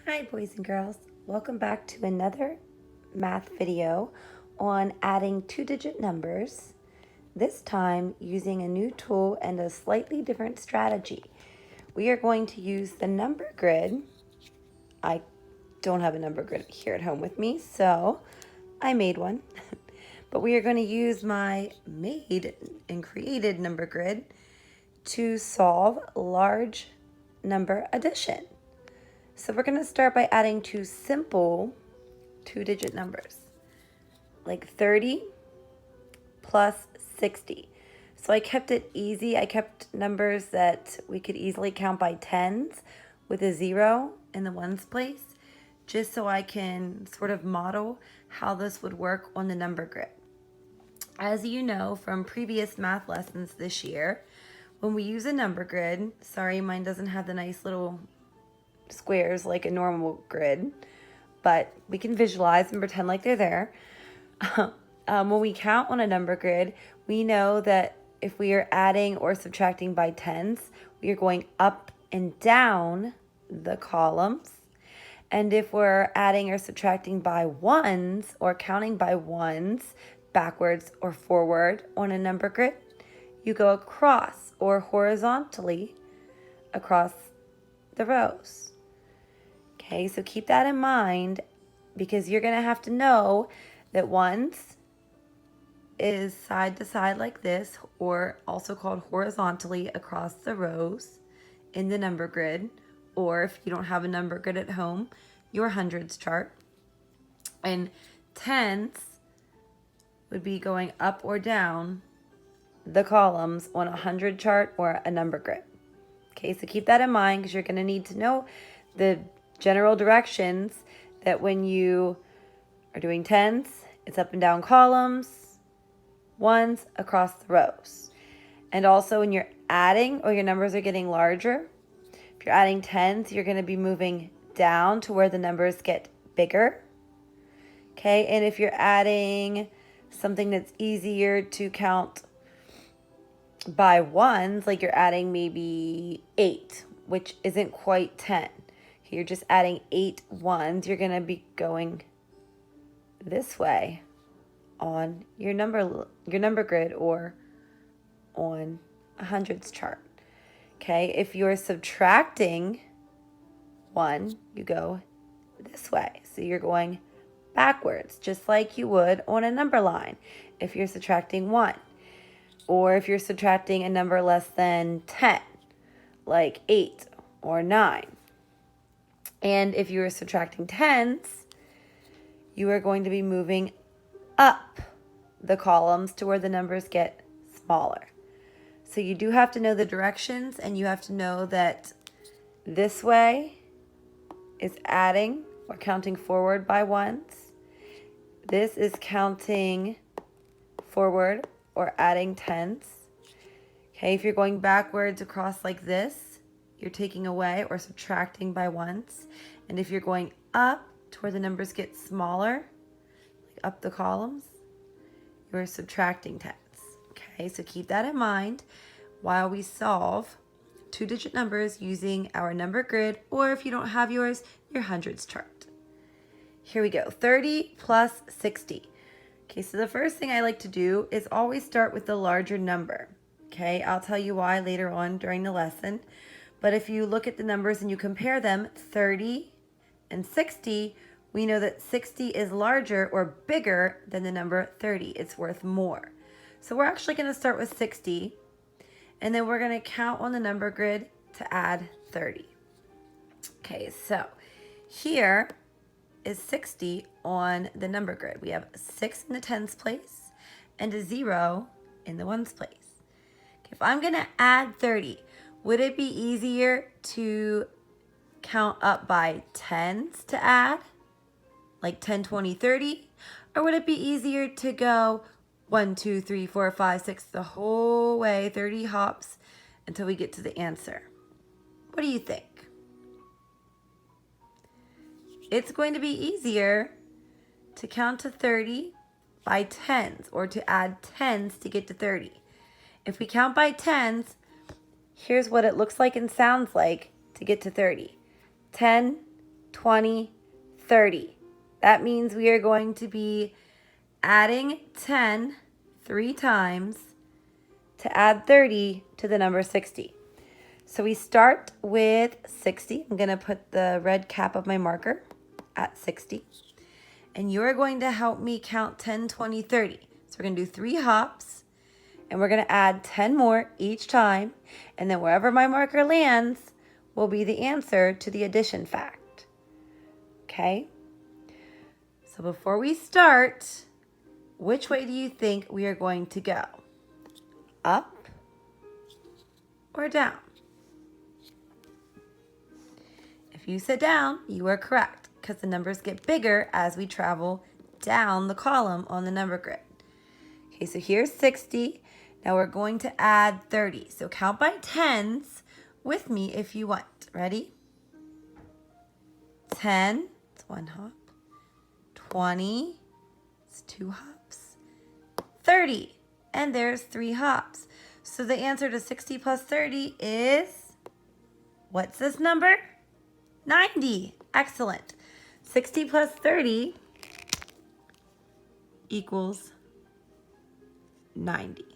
Hi boys and girls, welcome back to another math video on adding two-digit numbers, this time using a new tool and a slightly different strategy. We are going to use the number grid. I don't have a number grid here at home with me, so I made one. But we are going to use my made and created number grid to solve large number addition. So we're going to start by adding two simple two-digit numbers, like 30 plus 60. So I kept it easy. I kept numbers that we could easily count by tens with a zero in the ones place, just so I can sort of model how this would work on the number grid. As you know from previous math lessons this year, when we use a number grid, sorry, mine doesn't have the nice little squares like a normal grid, but we can visualize and pretend like they're there. When we count on a number grid, we know that if we are adding or subtracting by tens, we are going up and down the columns. And if we're adding or subtracting by ones or counting by ones, backwards or forward on a number grid, you go across or horizontally across the rows. Okay, so keep that in mind because you're going to have to know that ones is side to side like this, or also called horizontally across the rows in the number grid, or if you don't have a number grid at home, your hundreds chart. And tens would be going up or down the columns on a 100 chart or a number grid. Okay, so keep that in mind because you're going to need to know the general directions that when you are doing tens, it's up and down columns, ones across the rows. And also when you're adding or your numbers are getting larger, if you're adding tens, you're going to be moving down to where the numbers get bigger. Okay, and if you're adding something that's easier to count by ones, like you're adding maybe 8, which isn't quite 10. You're just adding 8 ones, you're going to be going this way on your number grid or on a hundreds chart. Okay, if you're subtracting 1, you go this way. So you're going backwards, just like you would on a number line if you're subtracting 1. Or if you're subtracting a number less than 10, like 8 or 9. And if you are subtracting tens, you are going to be moving up the columns to where the numbers get smaller. So you do have to know the directions, and you have to know that this way is adding or counting forward by ones. This is counting forward or adding tens. Okay, if you're going backwards across like this, you're taking away or subtracting by ones. And if you're going up to where the numbers get smaller, like up the columns, you're subtracting tens. Okay, so keep that in mind while we solve two-digit numbers using our number grid, or if you don't have yours, your hundreds chart. Here we go, 30 plus 60. Okay, so the first thing I like to do is always start with the larger number. Okay, I'll tell you why later on during the lesson. But if you look at the numbers and you compare them, 30 and 60, we know that 60 is larger or bigger than the number 30. It's worth more. So we're actually going to start with 60, and then we're going to count on the number grid to add 30. Okay, so here is 60 on the number grid. We have 6 in the tens place and a 0 in the ones place. Okay, if I'm going to add 30, would it be easier to count up by tens to add, like 10, 20, 30? Or would it be easier to go 1, 2, 3, 4, 5, 6, the whole way, 30 hops until we get to the answer? What do you think? It's going to be easier to count to 30 by tens, or to add tens to get to 30. If we count by tens, here's what it looks like and sounds like to get to 30. 10, 20, 30. That means we are going to be adding 10 3 times to add 30 to the number 60. So we start with 60. I'm going to put the red cap of my marker at 60. And you're going to help me count 10, 20, 30. So we're going to do 3 hops. And we're going to add 10 more each time. And then wherever my marker lands will be the answer to the addition fact. Okay? So before we start, which way do you think we are going to go? Up or down? If you said down, you are correct because the numbers get bigger as we travel down the column on the number grid. Okay, so here's 60. Now we're going to add 30. So count by tens with me if you want. Ready? 10, it's 1 hop. 20, it's 2 hops. 30, and there's 3 hops. So the answer to 60 plus 30 is, what's this number? 90. Excellent. 60 plus 30 equals 90.